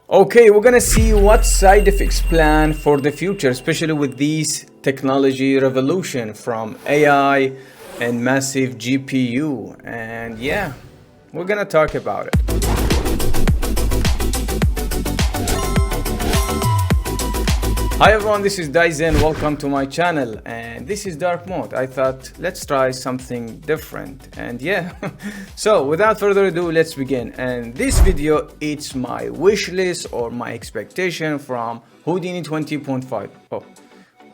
Okay, we're gonna see what side effects plan for the future, especially with these technology revolution from AI and massive GPU. And yeah, we're gonna talk about it. Hi everyone, this is Daizen. Welcome to my channel, and this is Dark Mode. I thought let's try something different, and yeah. So without further ado, let's begin. And this video, it's my wish list or my expectation from Houdini 20.5. Oh,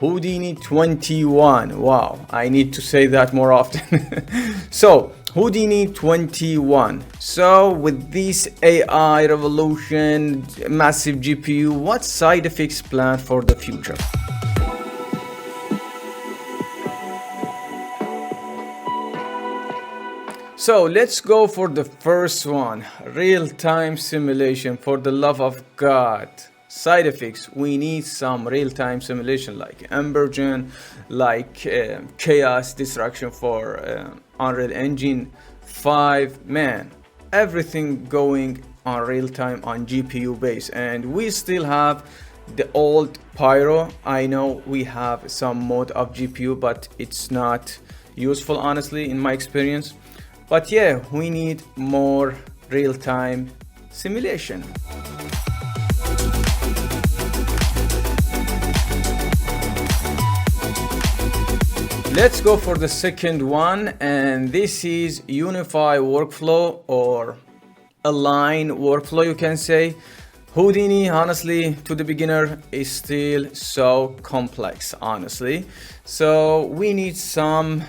Houdini 21. Wow, I need to say that more often. So Houdini 21. So with this AI revolution, massive GPU, what side effects planned for the future? So let's go for the first one, real-time simulation. For the love of God. Side effects, we need some real-time simulation like Embergen, like chaos destruction for Unreal Engine 5. Man, everything going on real-time on GPU base, and we still have the old Pyro. I know we have some mode of GPU, but it's not useful honestly in my experience. But yeah, we need more real-time simulation. Let's go for the second one, and this is unify workflow or align workflow, you can say. Houdini, honestly, to the beginner is still so complex, honestly. So we need some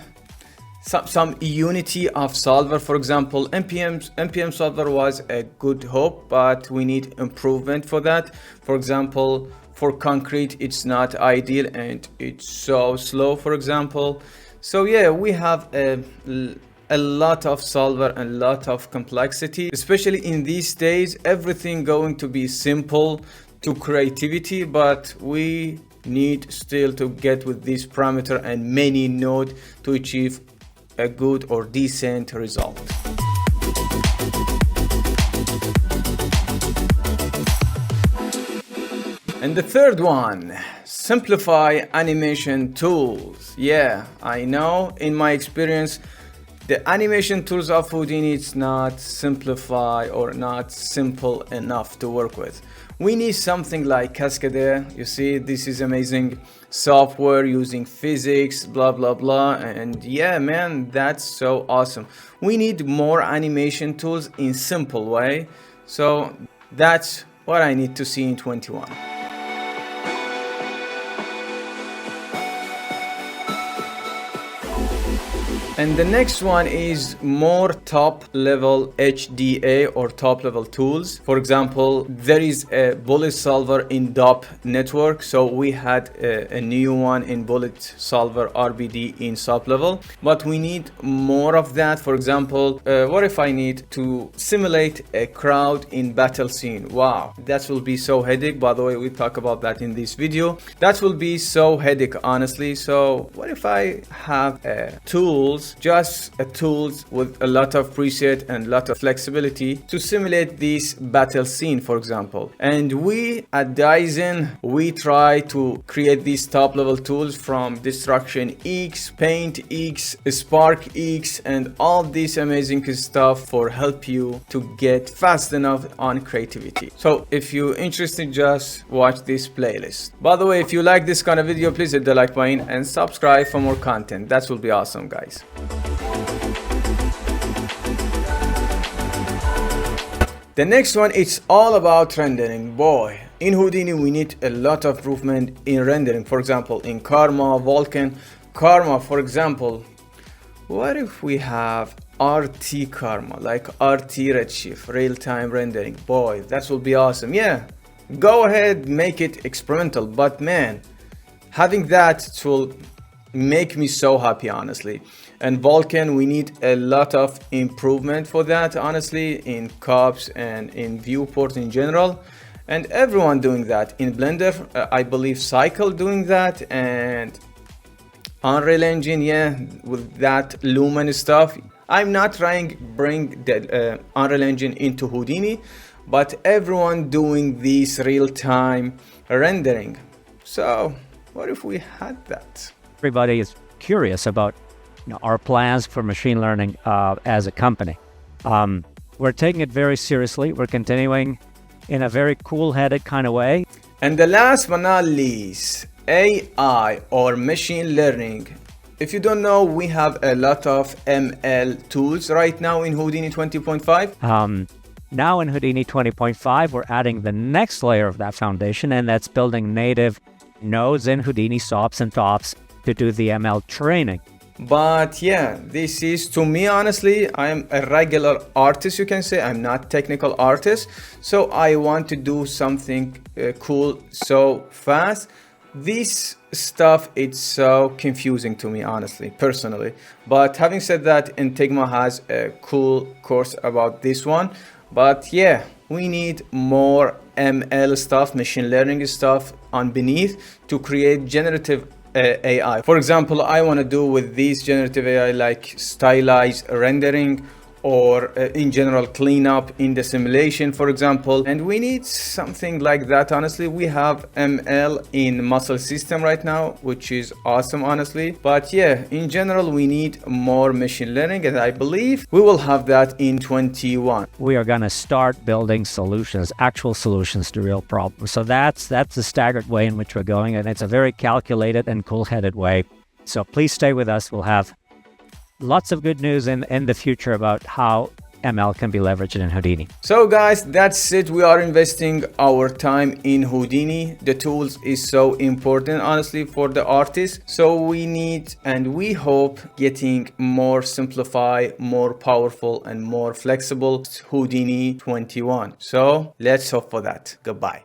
unity of solver. For example, npm solver was a good hope, but we need improvement for that. For example, for concrete, it's not ideal and it's so slow, for example. So yeah, we have a lot of solver and a lot of complexity, especially in these days. Everything going to be simple to creativity, but we need still to get with this parameter and many node to achieve a good or decent result. And the third one, simplify animation tools. Yeah, I know in my experience, the animation tools of Houdini, it's not simplify or not simple enough to work with. We need something like Cascade. You see, this is amazing software using physics, blah, blah, blah. And yeah, man, that's so awesome. We need more animation tools in simple way. So that's what I need to see in 21. And the next one is more top level HDA or top level tools. For example, there is a bullet solver in DOP network. So we had a new one in bullet solver RBD in sub level, but we need more of that. For example, what if I need to simulate a crowd in battle scene? Wow, that will be so headache. By the way, we talk about that in this video. That will be so headache, honestly. So what if I have tools, just tools with a lot of preset and a lot of flexibility to simulate this battle scene, for example. And we at Daizen, we try to create these top level tools from Destruction X, Paint X, Spark X, and all this amazing stuff for help you to get fast enough on creativity. So if you're interested, just watch this playlist. By the way, if you like this kind of video, please hit the like button and subscribe for more content. That will be awesome, guys. The next one, it's all about rendering. Boy, in Houdini we need a lot of improvement in rendering. For example, in Karma, Vulkan. Karma, for example, what if we have RT Karma, like RT Redshift, real-time rendering? Boy, that will be awesome. Yeah, go ahead, make it experimental, but man, having that will make me so happy, honestly. And Vulkan, we need a lot of improvement for that, honestly, in cops and in viewport in general. And everyone doing that in Blender. I believe Cycle doing that, and Unreal Engine, yeah, with that Lumen stuff. I'm not trying to bring the Unreal Engine into Houdini, but everyone doing this real-time rendering. So what if we had that? Everybody is curious about our plans for machine learning as a company. We're taking it very seriously. We're continuing in a very cool-headed kind of way. And the last but not least, AI or machine learning. If you don't know, we have a lot of ML tools right now in Houdini 20.5. Now in Houdini 20.5, we're adding the next layer of that foundation, and that's building native nodes in Houdini SOPs and TOPs to do the ML training. But yeah, this is, to me, honestly, I'm a regular artist, you can say. I'm not technical artist. So I want to do something cool so fast. This stuff, it's so confusing to me, honestly, personally. But having said that, Enigma has a cool course about this one. But yeah, we need more ML stuff, machine learning stuff on beneath to create generative AI. For example, I want to do with these generative AI like stylized rendering or in general cleanup in the simulation, for example. And we need something like that, honestly. We have ML in muscle system right now, which is awesome, honestly. But yeah, in general, we need more machine learning, and I believe we will have that in 21. We are going to start building solutions, actual solutions to real problems. So that's the staggered way in which we're going, and it's a very calculated and cool-headed way. So please stay with us. We'll have lots of good news in the future about how ML can be leveraged in Houdini. So guys, that's it. We are investing our time in Houdini. The tools is so important, honestly, for the artists. So we need and we hope getting more simplified, more powerful and more flexible Houdini 21. So let's hope for that. Goodbye.